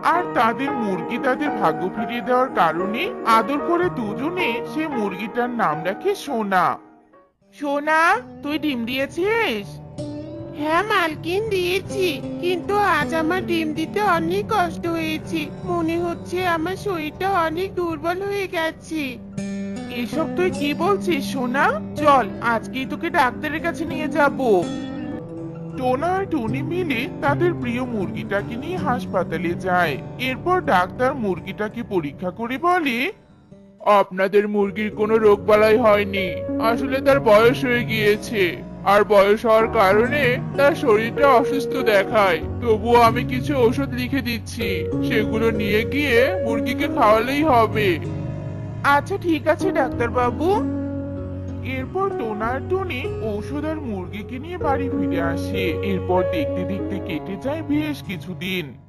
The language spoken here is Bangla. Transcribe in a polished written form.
আর তাদের মুরগি তাদের ভাগ্য ফিরিয়ে দেওয়ার কারণে আদর করে দুজনে সে মুরগিটার নাম রাখে সোনা। সোনা, তুই ডিম দিয়েছিস? হ্যাঁ মালকিন, দিয়েছি। কিন্তু আজ আমার ডিম দিতে অনেক কষ্ট হয়েছে। মনে হচ্ছে আমার শরীরটা অনেক দুর্বল হয়ে গেছে। এসব তুই কি বলছিস সোনা? চল আজকেই তোকে ডাক্তারের কাছে নিয়ে যাব। টোনা আর টুনি মিলে তাদের প্রিয় মুরগিটাকে নিয়ে হাসপাতালে যায়। এরপর ডাক্তার মুরগিটাকে পরীক্ষা করে বলে, আপনাদের মুরগির কোনো রোগবালাই হয়নি, আসলে তার বয়স হয়ে গিয়েছে। আর বয়স হওয়ার কারণে তার শরীরটা অসুস্থ দেখায়। তবুও আমি কিছু ওষুধ লিখে দিচ্ছি, সেগুলো নিয়ে গিয়ে মুরগিকে খাওয়ালেই হবে। আচ্ছা ঠিক আছে ডাক্তার বাবু। এরপর টোনা আর টুনি ঔষধ আর মুরগিকে নিয়ে বাড়ি ফিরে আসে। এরপর দেখতে দেখতে কেটে যায় বেশ কিছুদিন।